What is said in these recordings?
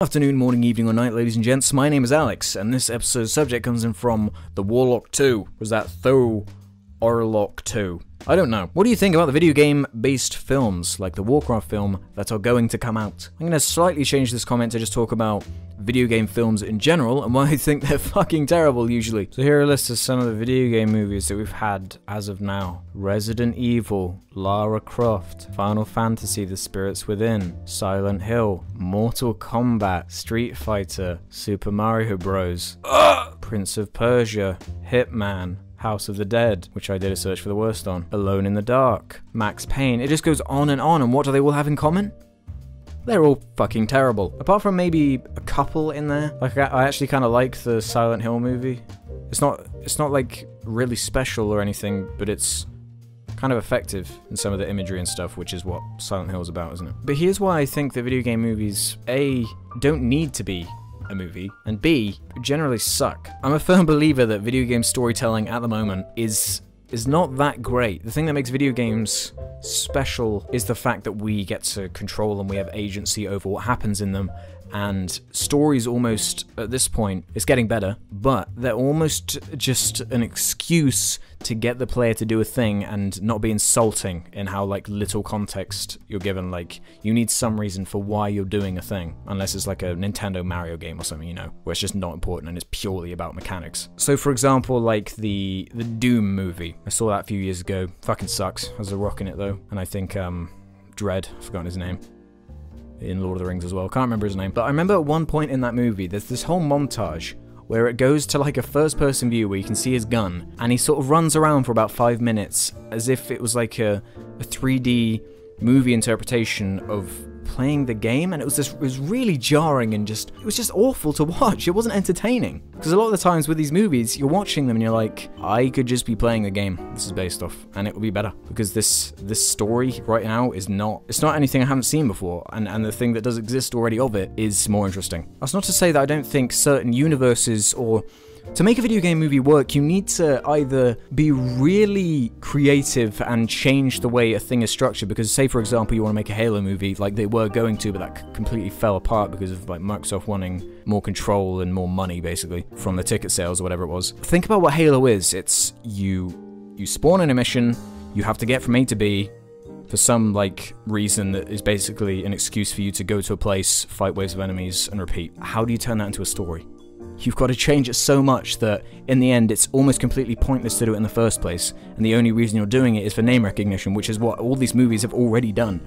Afternoon, morning, evening, or night, ladies and gents. My name is Alex, and this episode's subject comes in from The Warlock 2. Was that Tho Orlok 2? I don't know. What do you think about the video game-based films, like the Warcraft film, that are going to come out? I'm going to slightly change this comment to just talk about video game films in general, and why I think they're fucking terrible, usually. So here are a list of some of the video game movies that we've had as of now. Resident Evil, Lara Croft, Final Fantasy, The Spirits Within, Silent Hill, Mortal Kombat, Street Fighter, Super Mario Bros, Prince of Persia, Hitman, House of the Dead, which I did a search for the worst on, Alone in the Dark, Max Payne. It just goes on, and what do they all have in common? They're all fucking terrible. Apart from maybe a couple in there. Like, I actually kind of like the Silent Hill movie. It's not like really special or anything, but it's kind of effective in some of the imagery and stuff, which is what Silent Hill is about, isn't it? But here's why I think that video game movies, A, don't need to be a movie, and B, generally suck. I'm a firm believer that video game storytelling at the moment is not that great. The thing that makes video games special is the fact that we get to control them, we have agency over what happens in them, and stories almost, at this point, it's getting better, but they're almost just an excuse to get the player to do a thing and not be insulting in how, like, little context you're given. Like, you need some reason for why you're doing a thing, unless it's like a Nintendo Mario game or something, you know, where it's just not important and it's purely about mechanics. So, for example, like the Doom movie, I saw that a few years ago, fucking sucks. I was a rock in it though, and I think, Dredd, I've forgotten his name, in Lord of the Rings as well, can't remember his name, but I remember at one point in that movie, there's this whole montage where it goes to like a first-person view where you can see his gun, and he sort of runs around for about 5 minutes as if it was like a 3D movie interpretation of playing the game, and it was really jarring and it was just awful to watch. It wasn't entertaining, because a lot of the times with these movies, you're watching them and you're like, I could just be playing the game this is based off, and it would be better, because this story right now it's not anything I haven't seen before, and the thing that does exist already of it is more interesting. That's not to say that I don't think certain universes, or to make a video game movie work, you need to either be really creative and change the way a thing is structured, because say for example you want to make a Halo movie, like they were going to, but that completely fell apart because of like Microsoft wanting more control and more money basically from the ticket sales or whatever it was. Think about what Halo is. It's you spawn in a mission, you have to get from A to B for some like reason that is basically an excuse for you to go to a place, fight waves of enemies, and repeat. How do you turn that into a story? You've got to change it so much that, in the end, it's almost completely pointless to do it in the first place, and the only reason you're doing it is for name recognition, which is what all these movies have already done.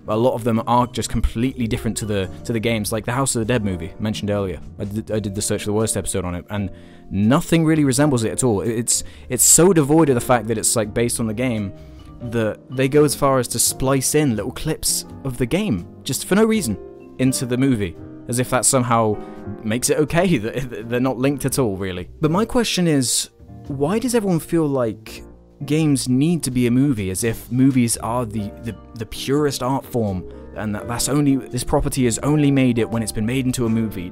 A lot of them are just completely different to the games, like the House of the Dead movie, mentioned earlier. I did the Search for the Worst episode on it, and nothing really resembles it at all. It's so devoid of the fact that it's like based on the game, that they go as far as to splice in little clips of the game, just for no reason, into the movie. As if that somehow makes it okay, that they're not linked at all, really. But my question is, why does everyone feel like games need to be a movie, as if movies are the purest art form, and this property has only made it when it's been made into a movie?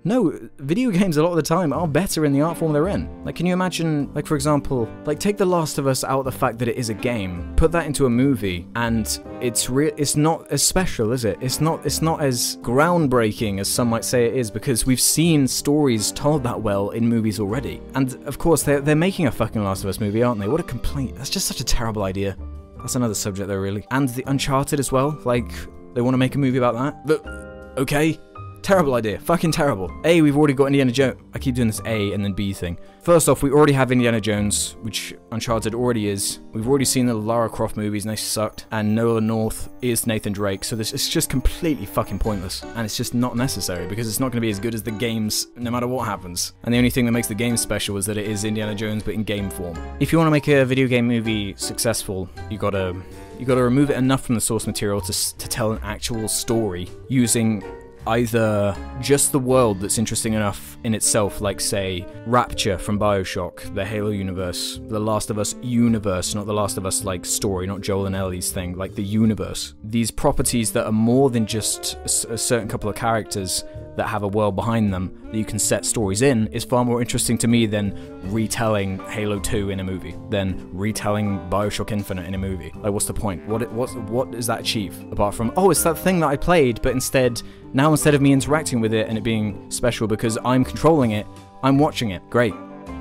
No, video games a lot of the time are better in the art form they're in. Like, can you imagine, like, for example, like, take The Last of Us out of the fact that it is a game, put that into a movie, and it's not as special, is it? It's not as groundbreaking as some might say it is, because we've seen stories told that well in movies already. And, of course, they're making a fucking Last of Us movie, aren't they? What a complaint. That's just such a terrible idea. That's another subject, though, really. And the Uncharted as well, like, they want to make a movie about that? But, okay. Terrible idea. Fucking terrible. A, we've already got Indiana Jones. I keep doing this A and then B thing. First off, we already have Indiana Jones, which Uncharted already is. We've already seen the Lara Croft movies and they sucked. And Nolan North is Nathan Drake, so it's just completely fucking pointless. And it's just not necessary, because it's not going to be as good as the games no matter what happens. And the only thing that makes the game special is that it is Indiana Jones but in game form. If you want to make a video game movie successful, you gotta remove it enough from the source material to tell an actual story using either just the world that's interesting enough in itself, like say Rapture from BioShock, the Halo universe, the Last of Us universe, not the Last of Us like story, not Joel and Ellie's thing, like the universe. These properties that are more than just a certain couple of characters, that have a world behind them that you can set stories in is far more interesting to me than retelling Halo 2 in a movie, than retelling BioShock Infinite in a movie. Like, what's the point? What does that achieve? Apart from, oh, it's that thing that I played, but instead of me interacting with it and it being special because I'm controlling it, I'm watching it. Great.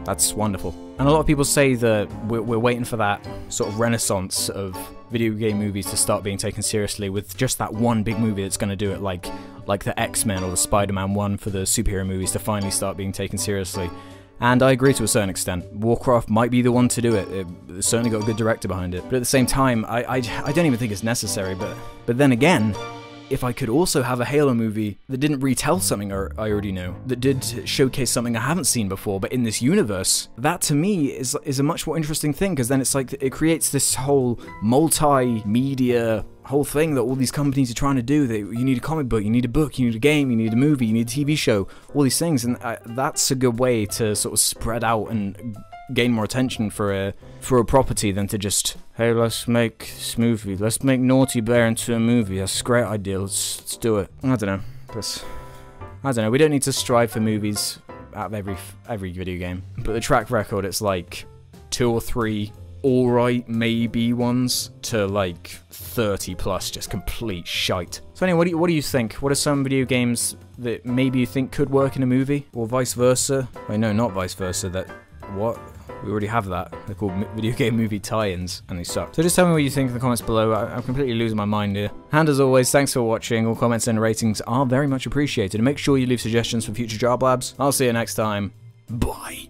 That's wonderful. And a lot of people say that we're waiting for that sort of renaissance of video game movies to start being taken seriously with just that one big movie that's going to do it, like the X-Men or the Spider-Man 1 for the superhero movies to finally start being taken seriously. And I agree to a certain extent. Warcraft might be the one to do it. It's certainly got a good director behind it. But at the same time, I don't even think it's necessary. But then again, if I could also have a Halo movie that didn't retell something I already know, that did showcase something I haven't seen before, but in this universe, that to me is a much more interesting thing, because then it's like it creates this whole multimedia whole thing that all these companies are trying to do. That you need a comic book, you need a book, you need a game, you need a movie, you need a TV show, all these things, and that's a good way to sort of spread out and gain more attention for a property than to just, hey, let's make this movie, let's make Naughty Bear into a movie, that's a great idea, let's do it. I don't know, we don't need to strive for movies out of every video game, but the track record, it's like 2 or 3 alright maybe ones to like 30 plus just complete shite. So anyway, what do you think? What are some video games that maybe you think could work in a movie, or vice versa? Wait, no, not vice versa, what? We already have that. They're called video game movie tie-ins, and they suck. So just tell me what you think in the comments below. I'm completely losing my mind here. And as always, thanks for watching. All comments and ratings are very much appreciated. And make sure you leave suggestions for future Jar Blabs. I'll see you next time. Bye.